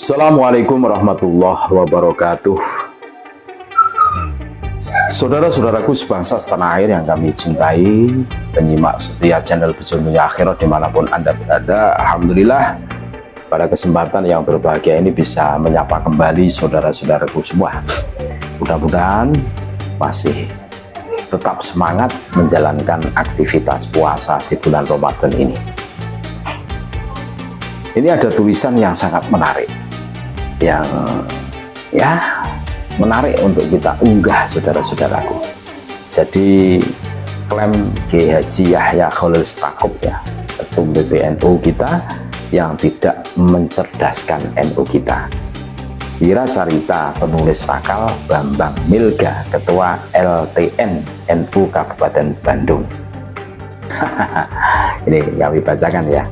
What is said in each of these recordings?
Assalamualaikum warahmatullahi wabarakatuh. Saudara-saudaraku sebangsa setanah air yang kami cintai, penyimak setia channel Bejo Dunia Akhirat dimanapun Anda berada, alhamdulillah pada kesempatan yang berbahagia ini bisa menyapa kembali saudara-saudaraku semua. Mudah-mudahan masih tetap semangat menjalankan aktivitas puasa di bulan Ramadan ini. Ini ada tulisan yang sangat menarik, yang menarik untuk kita unggah, saudara-saudaraku. Jadi klaim Kiai Haji Yahya Khalil Stakuf, ya, ketum PBNU kita yang tidak mencerdaskan NU kita. Wira Carita penulis rakal Bambang Milga, ketua LTN NU Kabupaten Bandung. Ini yang dibacakan ya.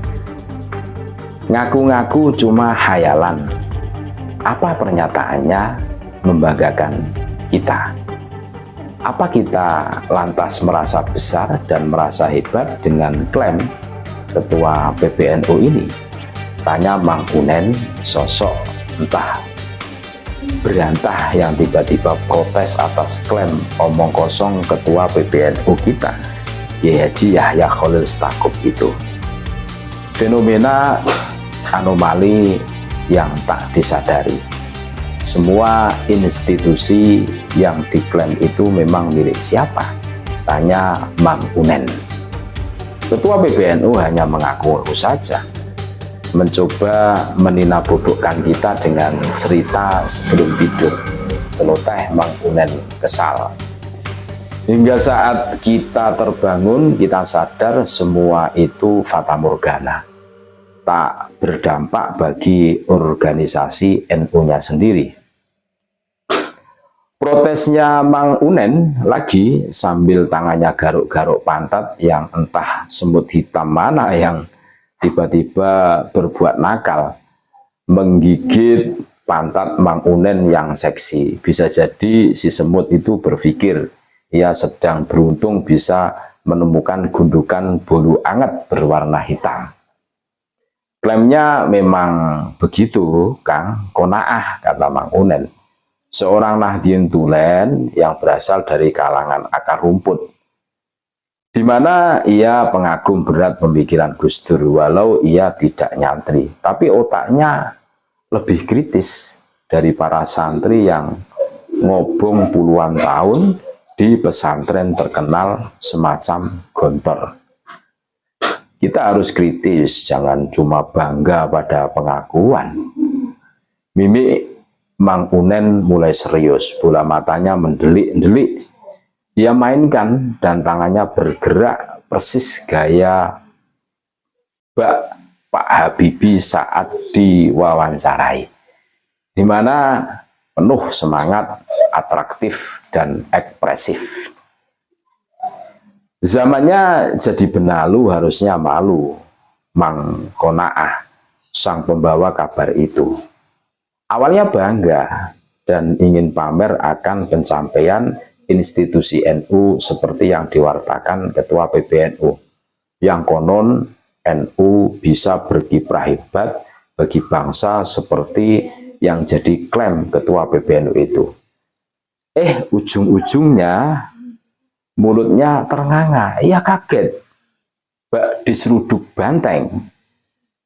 Ngaku-ngaku cuma hayalan, apa pernyataannya membanggakan kita? Apa kita lantas merasa besar dan merasa hebat dengan klaim ketua PBNU ini? Tanya Mang Unen, sosok entah berantah yang tiba-tiba protes atas klaim omong kosong ketua PBNU kita, Kiai Haji Yahya Khalil Stakuf itu. Fenomena anomali yang tak disadari. Semua institusi yang diklaim itu memang milik siapa? Tanya Mang Unen. Ketua PBNU hanya mengaku saja, mencoba meninabobohkan kita dengan cerita sebelum tidur. Celoteh Mang Unen kesal. Hingga saat kita terbangun, kita sadar semua itu fata morgana, tak berdampak bagi organisasi NU-nya sendiri. Protesnya Mang Unen lagi sambil tangannya garuk-garuk pantat yang entah semut hitam mana yang tiba-tiba berbuat nakal, menggigit pantat Mang Unen yang seksi. Bisa jadi si semut itu berpikir ia sedang beruntung bisa menemukan gundukan bulu anget berwarna hitam. Klaimnya memang begitu, Kang, konaah, kata Mang Unen, seorang Nahdien Tulen yang berasal dari kalangan akar rumput, di mana ia pengagum berat pemikiran Gus Dur, walau ia tidak nyantri, tapi otaknya lebih kritis dari para santri yang ngobong puluhan tahun di pesantren terkenal semacam Gontor. Kita harus kritis, jangan cuma bangga pada pengakuan. Mimik Mang Unen mulai serius, bola matanya mendelik-delik. Ia mainkan dan tangannya bergerak persis gaya Pak Habibie saat diwawancarai, di mana penuh semangat, atraktif, dan ekspresif. Zamannya jadi benalu, harusnya malu Mang Konaah, sang pembawa kabar itu. Awalnya bangga dan ingin pamer akan pencapaian institusi NU seperti yang diwartakan ketua PBNU, yang konon NU bisa berkiprah hebat bagi bangsa seperti yang jadi klaim ketua PBNU itu. Ujung-ujungnya mulutnya ternganga, ia kaget bak diseruduk banteng.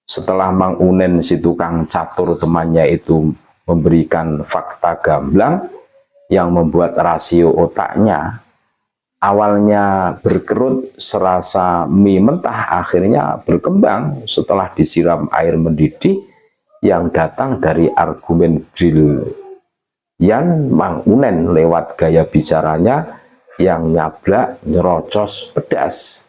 Setelah Mang Unen si tukang catur temannya itu memberikan fakta gamblang yang membuat rasio otaknya awalnya berkerut serasa mie mentah, akhirnya berkembang setelah disiram air mendidih yang datang dari argumen brilian Mang Unen lewat gaya bicaranya yang nyablak, nyerocos, pedas.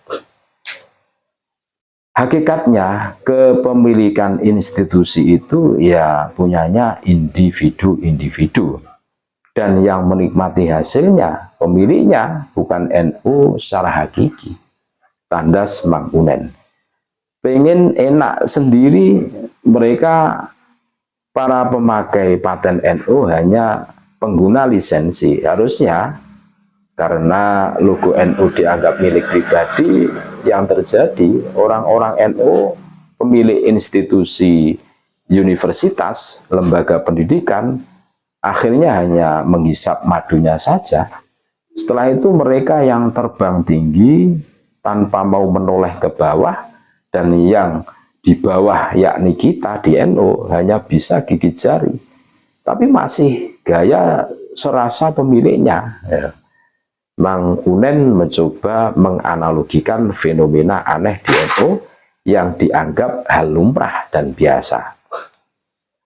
Hakikatnya kepemilikan institusi itu ya punyanya individu-individu, dan yang menikmati hasilnya pemiliknya bukan NU secara hakiki. Tandas Mang Unen. Pengen enak sendiri, mereka para pemakai paten NU hanya pengguna lisensi. Harusnya karena logo NU dianggap milik pribadi, yang terjadi orang-orang NU pemilik institusi universitas, lembaga pendidikan, akhirnya hanya menghisap madunya saja. Setelah itu mereka yang terbang tinggi tanpa mau menoleh ke bawah, dan yang di bawah yakni kita di NU hanya bisa gigit jari, tapi masih gaya serasa pemiliknya. Ya. Mang Unen mencoba menganalogikan fenomena aneh di NU yang dianggap hal lumrah dan biasa.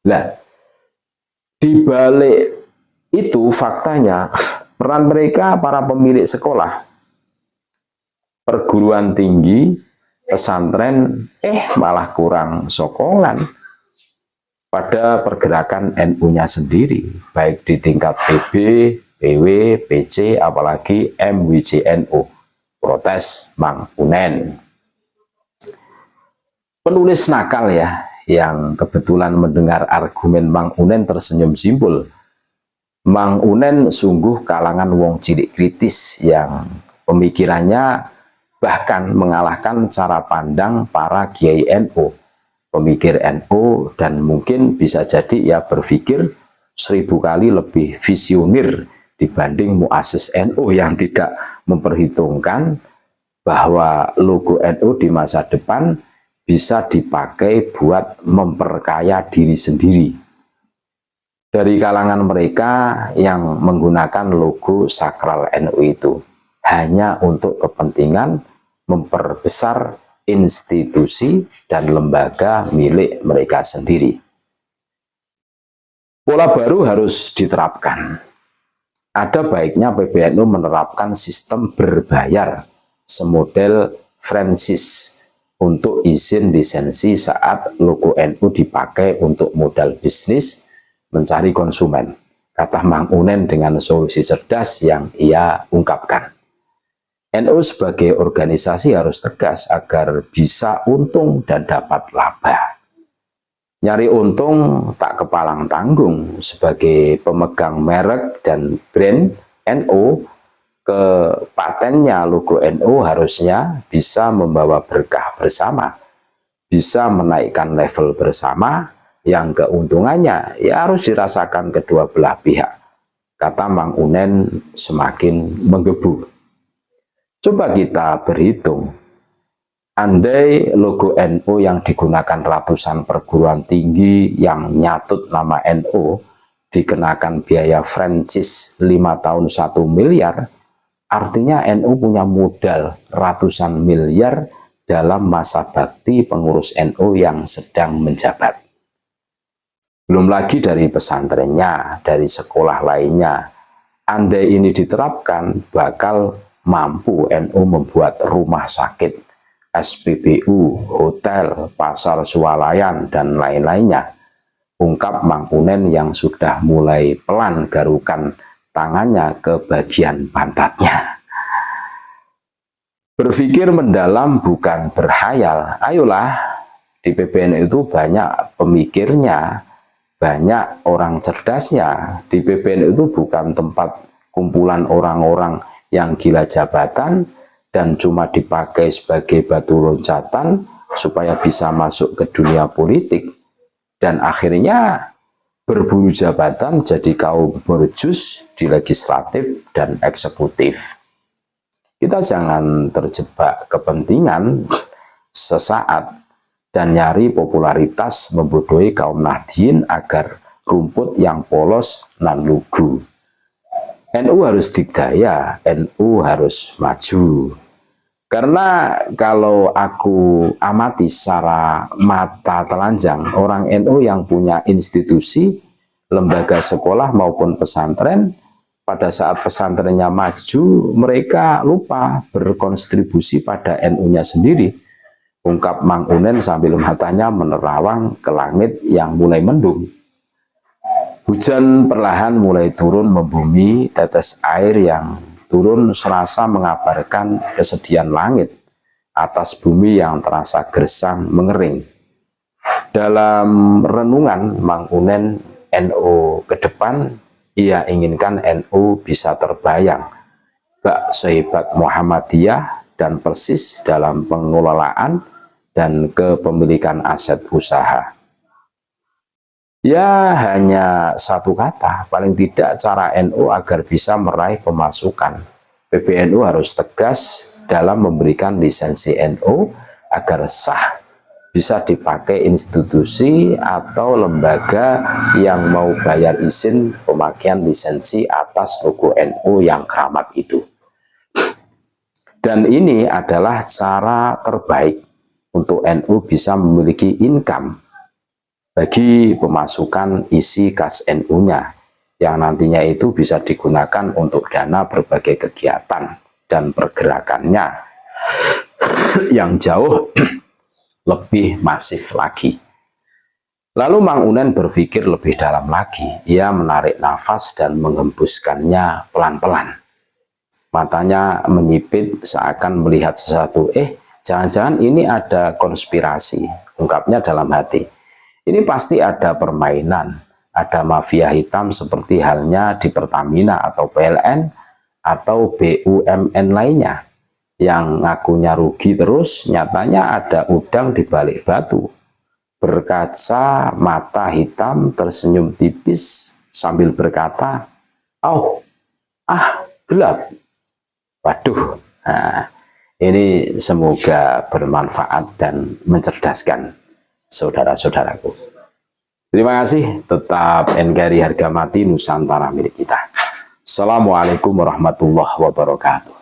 Nah, di balik itu faktanya peran mereka para pemilik sekolah, perguruan tinggi, pesantren malah kurang sokongan pada pergerakan NU-nya sendiri, baik di tingkat PB, PW, PC, apalagi MWJNU, protes Mang Unen. Penulis nakal ya, yang kebetulan mendengar argumen Mang Unen tersenyum simpul. Mang Unen sungguh kalangan wong cilik kritis yang pemikirannya bahkan mengalahkan cara pandang para kiai NU, pemikir NU, dan mungkin bisa jadi ya berpikir 1000 kali lebih visioner dibanding muassis NU yang tidak memperhitungkan bahwa logo NU di masa depan bisa dipakai buat memperkaya diri sendiri. Dari kalangan mereka yang menggunakan logo sakral NU itu hanya untuk kepentingan memperbesar institusi dan lembaga milik mereka sendiri. Pola baru harus diterapkan. Ada baiknya PBNU menerapkan sistem berbayar semodel franchise untuk izin lisensi saat logo NU dipakai untuk modal bisnis mencari konsumen, kata Mang Unen dengan solusi cerdas yang ia ungkapkan. NU sebagai organisasi harus tegas agar bisa untung dan dapat laba. Nyari untung tak kepalang tanggung. Sebagai pemegang merek dan brand NU, ke patennya logo NU harusnya bisa membawa berkah bersama, bisa menaikkan level bersama, yang keuntungannya ya harus dirasakan kedua belah pihak, kata Mang Unen semakin menggebu. Coba kita berhitung, andai logo NU yang digunakan ratusan perguruan tinggi yang nyatut nama NU dikenakan biaya franchise 5 tahun 1 miliar, artinya NU punya modal ratusan miliar dalam masa bakti pengurus NU yang sedang menjabat. Belum lagi dari pesantrennya, dari sekolah lainnya. Andai ini diterapkan, bakal mampu NU membuat rumah sakit, SPBU, hotel, pasar swalayan, dan lain-lainnya. Ungkap Mang Unen yang sudah mulai pelan garukan tangannya ke bagian pantatnya. Berpikir mendalam bukan berhayal. Ayolah, di PBNU itu banyak pemikirnya, banyak orang cerdasnya. Di PBNU itu bukan tempat kumpulan orang-orang yang gila jabatan dan cuma dipakai sebagai batu loncatan supaya bisa masuk ke dunia politik dan akhirnya berburu jabatan jadi kaum borjus di legislatif dan eksekutif. Kita jangan terjebak kepentingan sesaat dan nyari popularitas membodohi kaum Nahdien agar rumput yang polos nan lugu. NU harus didaya, NU harus maju. Karena kalau aku amati secara mata telanjang, orang NU yang punya institusi, lembaga sekolah maupun pesantren, pada saat pesantrennya maju, mereka lupa berkontribusi pada NU-nya sendiri. Ungkap Mang Unen sambil matanya menerawang ke langit yang mulai mendung. Hujan perlahan mulai turun membumi, tetes air yang turun serasa mengabarkan kesedihan langit atas bumi yang terasa gersang mengering. Dalam renungan Mang Unen NU ke depan, ia inginkan NU bisa terbayang bak sehebat Muhammadiyah dan persis dalam pengelolaan dan kepemilikan aset usaha. Ya hanya satu kata, paling tidak cara NU agar bisa meraih pemasukan. PBNU harus tegas dalam memberikan lisensi NU agar sah bisa dipakai institusi atau lembaga yang mau bayar izin pemakaian lisensi atas logo NU yang keramat itu. Dan ini adalah cara terbaik untuk NU bisa memiliki income bagi pemasukan isi kas NU-nya yang nantinya itu bisa digunakan untuk dana berbagai kegiatan dan pergerakannya yang jauh lebih masif lagi. Lalu Mang Unen berpikir lebih dalam lagi. Ia menarik nafas dan menghembuskannya pelan-pelan. Matanya menyipit seakan melihat sesuatu. Jangan-jangan ini ada konspirasi, ungkapnya dalam hati. Ini pasti ada permainan, ada mafia hitam seperti halnya di Pertamina atau PLN atau BUMN lainnya yang ngakunya rugi terus, nyatanya ada udang di balik batu. Berkaca mata hitam tersenyum tipis sambil berkata, gelap. Waduh, nah, ini semoga bermanfaat dan mencerdaskan saudara-saudaraku. Terima kasih, tetap NKRI harga mati Nusantara milik kita. Assalamualaikum warahmatullahi wabarakatuh.